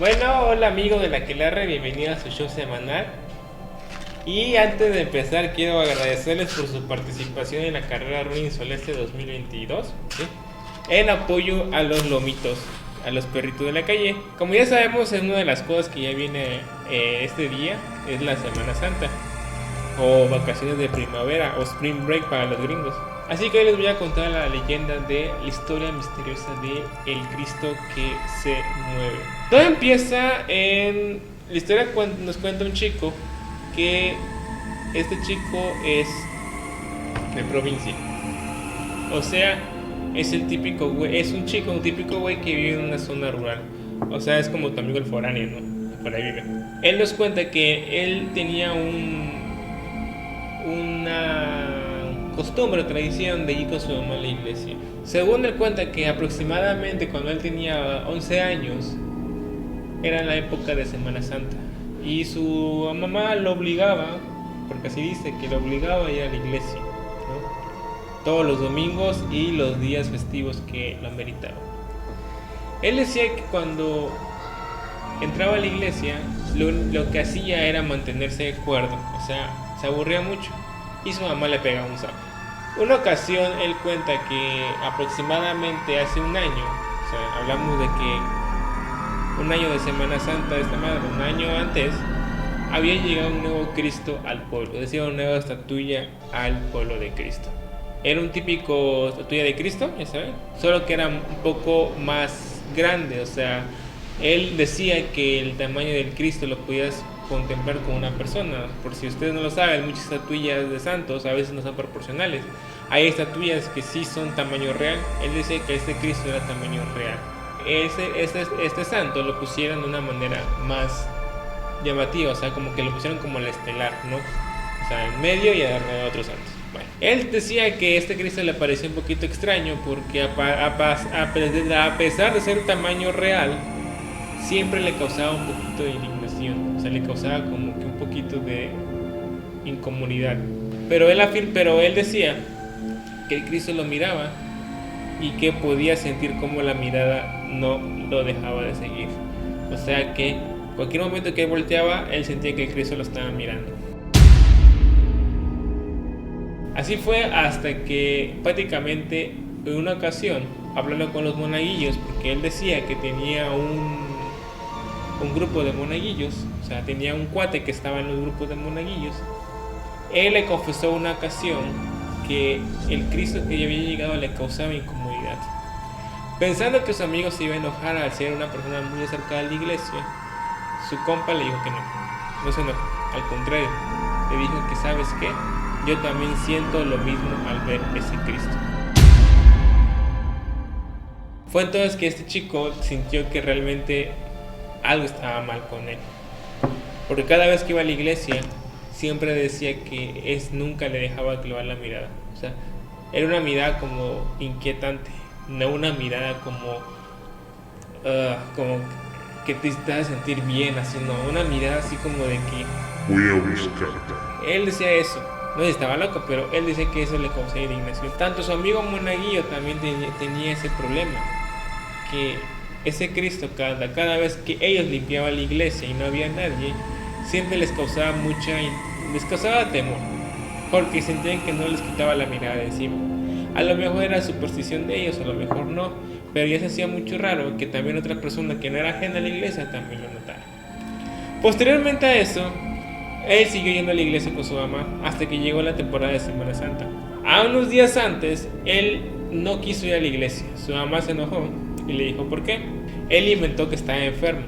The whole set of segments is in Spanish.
Bueno, hola amigo de la Quelarre, bienvenido a su show semanal. Y antes de empezar quiero agradecerles por su participación en la carrera Running Soleste 2022, ¿sí? En apoyo a los lomitos, a los perritos de la calle. Como ya sabemos, es una de las cosas que ya viene este día, es la Semana Santa, o vacaciones de primavera, o Spring Break para los gringos. Así que hoy les voy a contar la leyenda de la historia misteriosa de el Cristo que se mueve. Todo empieza en la historia cuando nos cuenta un chico que este chico es de provincia. O sea, es el típico güey, es un chico, un típico güey que vive en una zona rural. O sea, es como tu amigo el foráneo, ¿no? Por ahí vive. Él nos cuenta que él tenía una costumbre o tradición de ir con su mamá a la iglesia. Según él cuenta que aproximadamente cuando él tenía 11 años, era la época de Semana Santa, y su mamá lo obligaba, porque así dice, que lo obligaba a ir a la iglesia, ¿no? Todos los domingos y los días festivos que lo ameritaban. Él decía que cuando entraba a la iglesia, lo que hacía era mantenerse cuerdo, o sea, se aburría mucho y su mamá le pegaba un zapo. Una ocasión él cuenta que aproximadamente hace un año, o sea, hablamos de que un año de Semana Santa de esta madre, un año antes, había llegado un nuevo Cristo al pueblo, es decir, una nueva estatuilla al pueblo de Cristo. Era un típico estatuilla de Cristo, ya saben, solo que era un poco más grande, o sea, él decía que el tamaño del Cristo lo podías contemplar con una persona. Por si ustedes no lo saben, muchas estatuillas de santos a veces no son proporcionales. Hay estatuillas que sí son tamaño real. Él decía que este Cristo era tamaño real. Este santo lo pusieron de una manera más llamativa, o sea, como que lo pusieron como el estelar, ¿no? O sea, en medio y alrededor otros santos. Bueno, él decía que este Cristo le parecía un poquito extraño porque a pesar de ser tamaño real, siempre le causaba un poquito de indignación, o sea, le causaba como que un poquito de incomodidad. Pero él decía que el Cristo lo miraba y que podía sentir como la mirada no lo dejaba de seguir. O sea que en cualquier momento que él volteaba, él sentía que el Cristo lo estaba mirando. Así fue hasta que prácticamente en una ocasión, hablando con los monaguillos, porque él decía que tenía un grupo de monaguillos, o sea, tenía un cuate que estaba en los grupos de monaguillos. Él le confesó una ocasión que el Cristo que ya había llegado le causaba incomodidad. Pensando que su amigo se iba a enojar al ser una persona muy acercada a la iglesia, su compa le dijo que no se enojó, al contrario, le dijo que ¿sabes qué? Yo también siento lo mismo al ver ese Cristo. Fue entonces que este chico sintió que realmente algo estaba mal con él, porque cada vez que iba a la iglesia siempre decía que nunca le dejaba clavar la mirada. O sea, era una mirada como inquietante, no una mirada como que te hace sentir bien, así, no, una mirada así como de que voy a buscarte. él decía eso. No estaba loco, pero él decía que eso le causaba indignación. Tanto su amigo monaguillo también tenía ese problema, que ese Cristo cada vez que ellos limpiaban la iglesia y no había nadie, siempre les causaba temor, porque sentían que no les quitaba la mirada de encima. A lo mejor era superstición de ellos, a lo mejor no, pero ya se hacía mucho raro que también otra persona que no era ajena a la iglesia también lo notara. Posteriormente a eso, él siguió yendo a la iglesia con su mamá hasta que llegó la temporada de Semana Santa. A unos días antes, él no quiso ir a la iglesia. Su mamá se enojó y le dijo ¿por qué? Él inventó que estaba enfermo,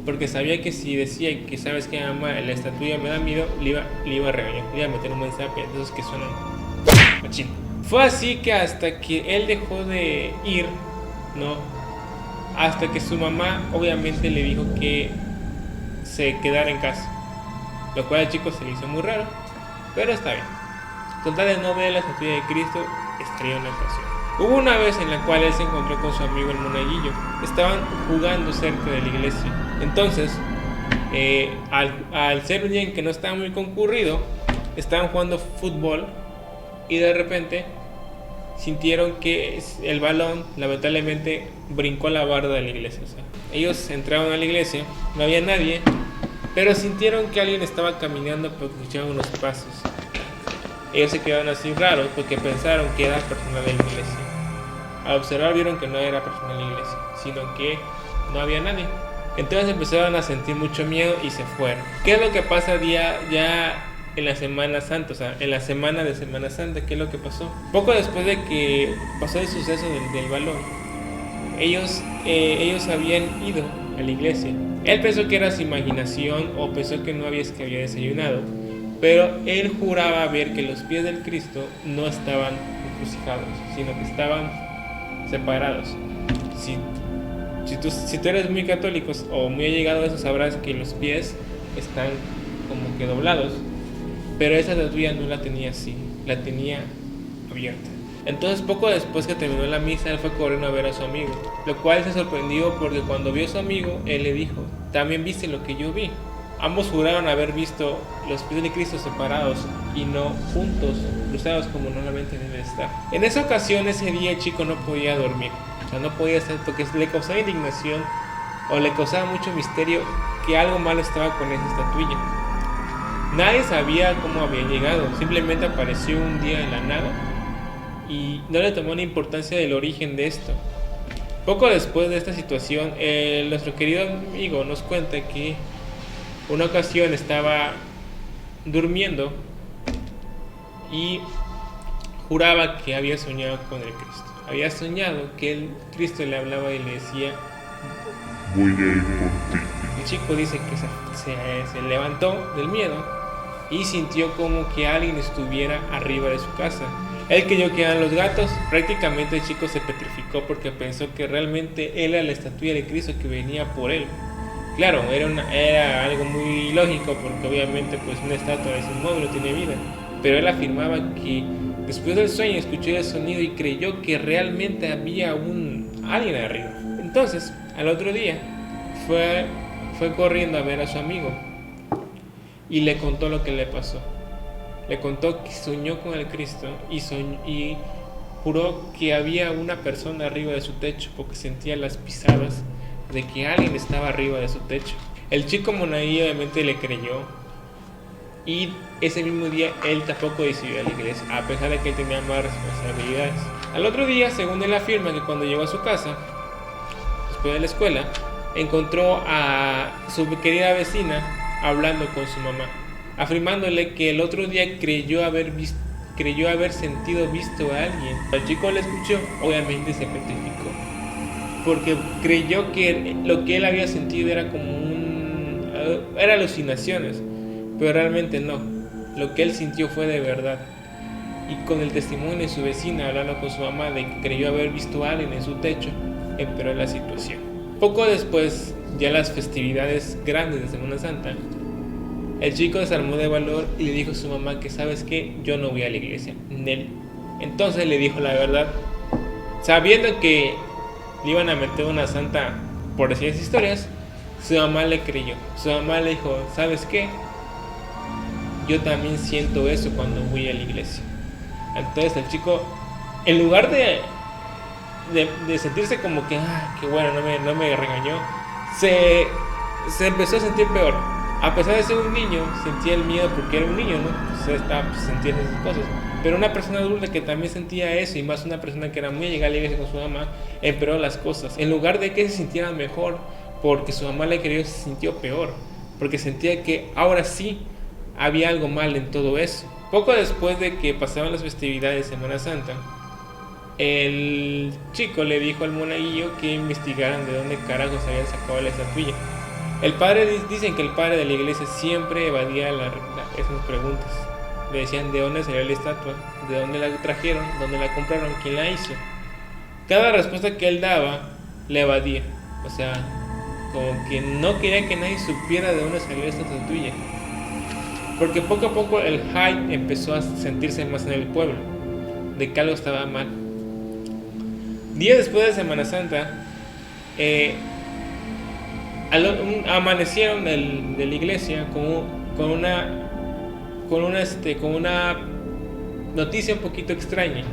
porque sabía que si decía que sabes que mamá, la estatuilla me da miedo, le iba a regañar, le iba a meter un mensaje de esos que suenan machín. Fue así que hasta que él dejó de ir, ¿no? Hasta que su mamá obviamente le dijo que se quedara en casa, lo cual al chico se le hizo muy raro, pero está bien. Con tal de no ver la estatuilla de Cristo, estrelló una ocasión. Hubo una vez en la cual él se encontró con su amigo el monaguillo. Estaban jugando cerca de la iglesia. Entonces, al ser un día en que no estaba muy concurrido, estaban jugando fútbol y de repente sintieron que el balón lamentablemente brincó la barda de la iglesia. O sea, ellos entraron a la iglesia, no había nadie, pero sintieron que alguien estaba caminando porque escucharon unos pasos. Ellos se quedaron así raros porque pensaron que era personal de la iglesia. Al observar vieron que no era personal de la iglesia, sino que no había nadie. Entonces empezaron a sentir mucho miedo y se fueron. ¿Qué es lo que pasa ya en la Semana Santa? O sea, en la semana de Semana Santa, ¿qué es lo que pasó? Poco después de que pasó el suceso del balón, ellos habían ido a la iglesia. Él pensó que era su imaginación o pensó que no había desayunado, pero él juraba ver que los pies del Cristo no estaban encrucijados, sino que estaban separados. Si tú eres muy católico o muy allegado a eso, sabrás que los pies están como que doblados, pero esa tatuilla no la tenía así, la tenía abierta. Entonces poco después que terminó la misa, él fue corriendo a ver a su amigo, lo cual se sorprendió porque cuando vio a su amigo, él le dijo: también viste lo que yo vi. Ambos juraron haber visto los pies de Cristo separados y no juntos, cruzados como normalmente debe estar. En esa ocasión, ese día, el chico no podía dormir. O sea, no podía estar porque le causaba indignación o le causaba mucho misterio que algo malo estaba con esa estatuilla. Nadie sabía cómo había llegado, simplemente apareció un día en la nada y no le tomó ni importancia del origen de esto. Poco después de esta situación, nuestro querido amigo nos cuenta que una ocasión estaba durmiendo y juraba que había soñado con el Cristo. Había soñado que el Cristo le hablaba y le decía: voy a ir por ti. El chico dice que se levantó del miedo y sintió como que alguien estuviera arriba de su casa. Él creyó que eran los gatos. Prácticamente el chico se petrificó porque pensó que realmente él era la estatua de Cristo que venía por él. Claro, era algo muy lógico porque obviamente pues una estatua es inmóvil, no tiene vida. Pero él afirmaba que después del sueño escuchó el sonido y creyó que realmente había alguien arriba. Entonces, al otro día fue corriendo a ver a su amigo y le contó lo que le pasó. Le contó que soñó con el Cristo y juró que había una persona arriba de su techo porque sentía las pisadas de que alguien estaba arriba de su techo. El chico monaguillo obviamente le creyó y ese mismo día él tampoco decidió ir a la iglesia, a pesar de que él tenía más responsabilidades. Al otro día, según él afirma, que cuando llegó a su casa después de la escuela, encontró a su querida vecina hablando con su mamá, afirmándole que el otro día creyó haber visto creyó haber sentido visto a alguien. El chico le escuchó, obviamente se petrificó, porque creyó que lo que él había sentido era era alucinaciones, pero realmente no. Lo que él sintió fue de verdad. Y con el testimonio de su vecina hablando con su mamá de que creyó haber visto a alguien en su techo, empeoró la situación. Poco después, ya las festividades grandes de Semana Santa, el chico desarmó de valor y le dijo a su mamá que, ¿sabes qué? Yo no voy a la iglesia. Entonces le dijo la verdad, sabiendo que le iban a meter una santa por decir esas historias. Su mamá le creyó. Su mamá le dijo, ¿sabes qué? Yo también siento eso cuando voy a la iglesia. Entonces el chico, en lugar de sentirse como que, qué bueno, no me regañó, se empezó a sentir peor. A pesar de ser un niño, sentía el miedo porque era un niño, ¿no? Entonces estaba sintiendo esas cosas. Pero una persona adulta que también sentía eso, y más una persona que era muy allegada a la iglesia con su mamá, empeoró las cosas. En lugar de que se sintiera mejor porque su mamá le creyó, se sintió peor, porque sentía que ahora sí había algo mal en todo eso. Poco después de que pasaban las festividades de Semana Santa, el chico le dijo al monaguillo que investigaran de dónde carajos habían sacado la estatuilla. Dicen que el padre de la iglesia siempre evadía esas preguntas. Le decían de dónde salió la estatua, de dónde la trajeron, dónde la compraron, quién la hizo. Cada respuesta que él daba le evadía. O sea, como que no quería que nadie supiera de dónde salió esta estatuilla. Porque poco a poco el hype empezó a sentirse más en el pueblo, de que algo estaba mal. Días después de Semana Santa, amanecieron de la iglesia con una noticia un poquito extraña.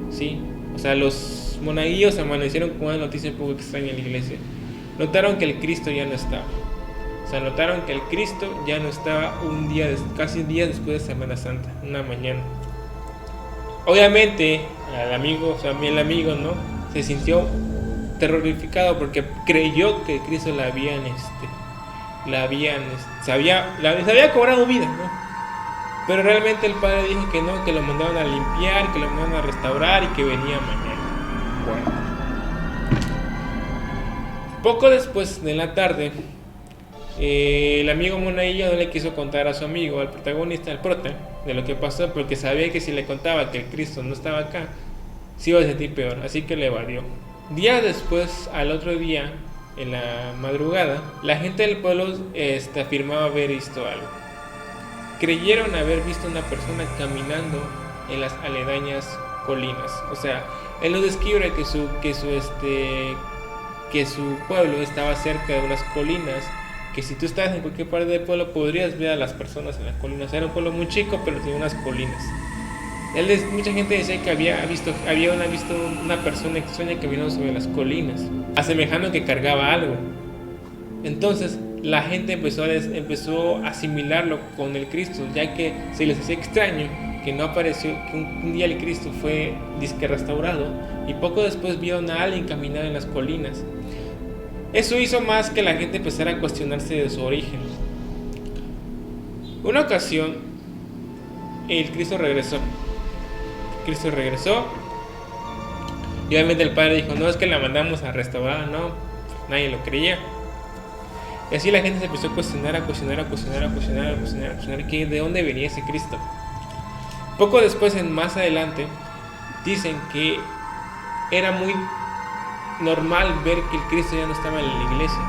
¿sí? O sea, los monaguillos amanecieron con una noticia un poco extraña en la iglesia. Notaron que el Cristo ya no estaba. O sea, notaron que el Cristo ya no estaba casi un día después de Semana Santa, una mañana. Obviamente, el amigo, ¿no? Se sintió terrorificado porque creyó que Cristo se había cobrado vida, ¿no? Pero realmente el padre dijo que no, que lo mandaban a limpiar, que lo mandaban a restaurar y que venía mañana. Bueno. Poco después de la tarde, el amigo monaguillo no le quiso contar a su amigo, al protagonista, al prota, de lo que pasó, porque sabía que si le contaba que el Cristo no estaba acá, se iba a sentir peor, así que le evadió. Días después, al otro día, en la madrugada, la gente del pueblo afirmaba haber visto algo. Creyeron haber visto una persona caminando en las aledañas colinas. O sea, él nos describe que su pueblo estaba cerca de unas colinas, que si tú estabas en cualquier parte del pueblo podrías ver a las personas en las colinas. Era un pueblo muy chico, pero tenía unas colinas. Mucha gente decía que había visto una persona extraña caminando sobre las colinas, asemejando que cargaba algo. Entonces la gente empezó a asimilarlo con el Cristo, ya que se les hacía extraño que no apareció, que un día el Cristo fue disque restaurado y poco después vieron a alguien caminar en las colinas. Eso hizo más que la gente empezara a cuestionarse de su origen. Una ocasión, el Cristo regresó y obviamente el padre dijo, no, es que la mandamos a restaurar, no, nadie lo creía. Y así la gente se empezó a cuestionar que de dónde venía ese Cristo. Poco después, más adelante, dicen que era muy normal ver que el Cristo ya no estaba en la iglesia.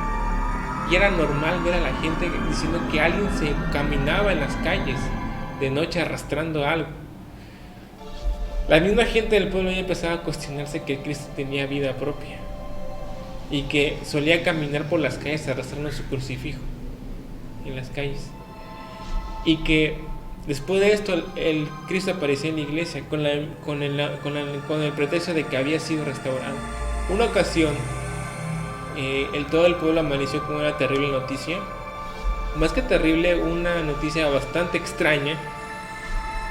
Y era normal ver a la gente diciendo que alguien se caminaba en las calles de noche arrastrando algo. La misma gente del pueblo ya empezaba a cuestionarse que el Cristo tenía vida propia y que solía caminar por las calles arrastrando su crucifijo en las calles, y que después de esto el Cristo aparecía en la iglesia con el pretexto de que había sido restaurado. Una ocasión, todo el pueblo amaneció con una terrible noticia, más que terrible, una noticia bastante extraña.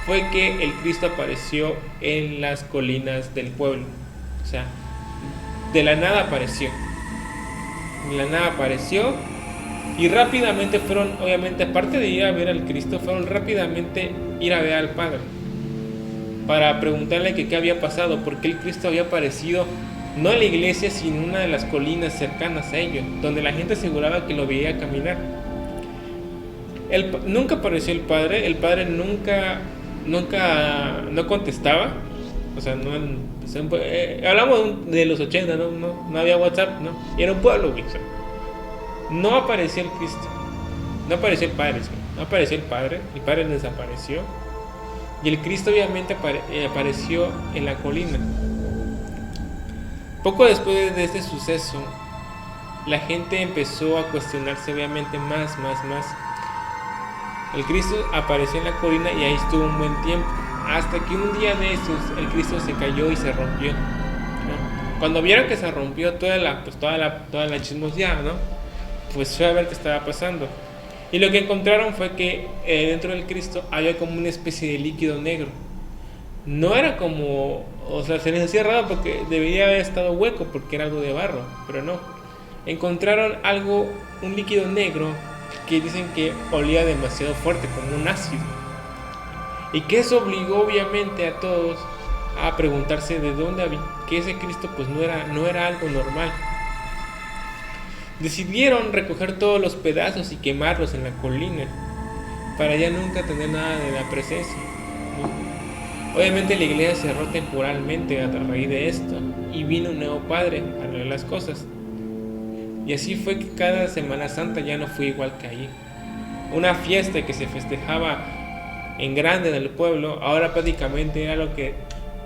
Fue que el Cristo apareció en las colinas del pueblo. O sea, de la nada apareció. Y rápidamente fueron, obviamente, aparte de ir a ver al Cristo, fueron rápidamente ir a ver al Padre para preguntarle que qué había pasado, porque el Cristo había aparecido no en la iglesia, sino en una de las colinas cercanas a ellos, donde la gente aseguraba que lo veía caminar. Nunca apareció el Padre no contestaba. O sea, hablamos de los 80, no había WhatsApp, ¿no? Y era un pueblo, güey. O sea, no apareció el Cristo, no apareció el Padre, no apareció el Padre desapareció, y el Cristo obviamente apareció en la colina. Poco después de este suceso, la gente empezó a cuestionarse obviamente más. El Cristo apareció en la colina y ahí estuvo un buen tiempo, hasta que un día de esos el Cristo se cayó y se rompió, ¿no? Cuando vieron que se rompió, toda la chismoseada, ¿no? Pues fue a ver qué estaba pasando, y lo que encontraron fue que dentro del Cristo había como una especie de líquido negro. No era como, o sea, se les hacía raro porque debería haber estado hueco porque era algo de barro, pero no. Encontraron un líquido negro que dicen que olía demasiado fuerte, como un ácido, y que eso obligó obviamente a todos a preguntarse de dónde había, que ese Cristo pues no era algo normal. Decidieron recoger todos los pedazos y quemarlos en la colina para ya nunca tener nada de la presencia, ¿no? Obviamente la iglesia cerró temporalmente a raíz de esto, y vino un nuevo padre a arreglar las cosas. Y así fue que cada Semana Santa ya no fue igual que ahí. Una fiesta que se festejaba en grande en el pueblo, ahora prácticamente era lo que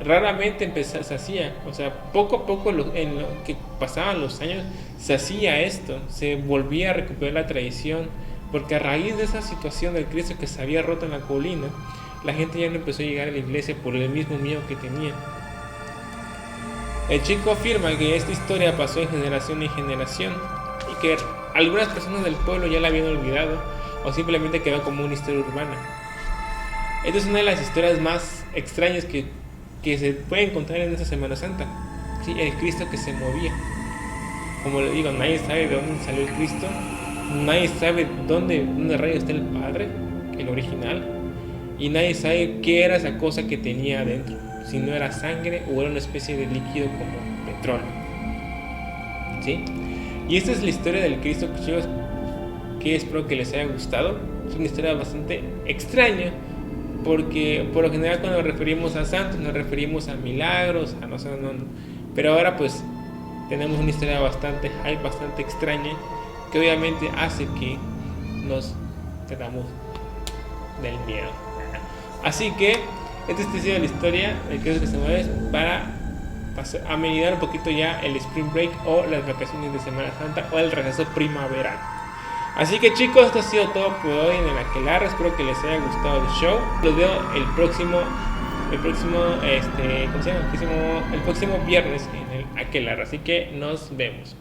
raramente se hacía. O sea, poco a poco en lo que pasaban los años se hacía esto, se volvía a recuperar la tradición, porque a raíz de esa situación del Cristo que se había roto en la colina, la gente ya no empezó a llegar a la iglesia por el mismo miedo que tenían. El chico afirma que esta historia pasó de generación en generación y que algunas personas del pueblo ya la habían olvidado o simplemente quedó como una historia urbana. Esta es una de las historias más extrañas que se puede encontrar en esta Semana Santa. Sí, el Cristo que se movía. Como le digo, nadie sabe de dónde salió el Cristo, nadie sabe dónde rayos está el Padre, el original, y nadie sabe qué era esa cosa que tenía adentro, si no era sangre o era una especie de líquido como petróleo. ¿Sí? Y esta es la historia del Cristo, chicos, que espero que les haya gustado. Es una historia bastante extraña, porque por lo general cuando nos referimos a santos nos referimos a milagros, a no. Pero ahora pues tenemos una historia bastante extraña, que obviamente hace que nos tratamos del miedo. Así que esta ha sido la historia del Cristo que se mueve para amenizar un poquito ya el Spring Break o las vacaciones de Semana Santa o el receso primaveral. Así que chicos, esto ha sido todo por hoy en el Aquelarre. Espero que les haya gustado el show. Los veo el próximo viernes en el Aquelarre. Así que nos vemos.